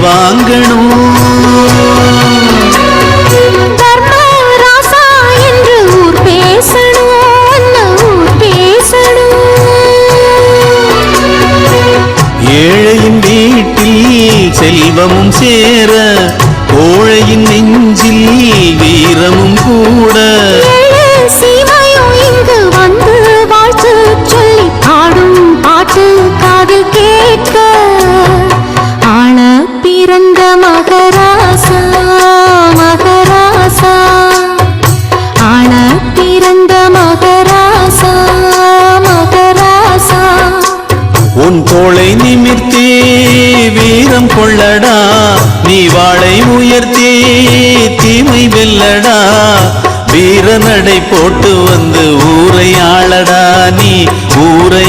வாங்கணும். தர்மராசா என்று ஊர் பேசணும், ஊர் பேசணும். ஏழையின் வீட்டில் செல்வமும் சேர, கோழையின் நெஞ்சில் வீரமும் கூட. சீமையும் இங்கு வந்து வாழ்த்து சொல்லி பாடும் பாட்டு காதில் கேட்க, ஆள பிறந்த மகராசா மகராசா, ஆள பிறந்த மகராசா மகராசா. உன் தோளை நிமிர்த்தே வீரம் கொள்ளடா, நீ வாளை உயர்த்தே தீமை வெல்லடா. வீர நடை போட்டு வந்து ஊரை ஆளடா, நீ ஊரை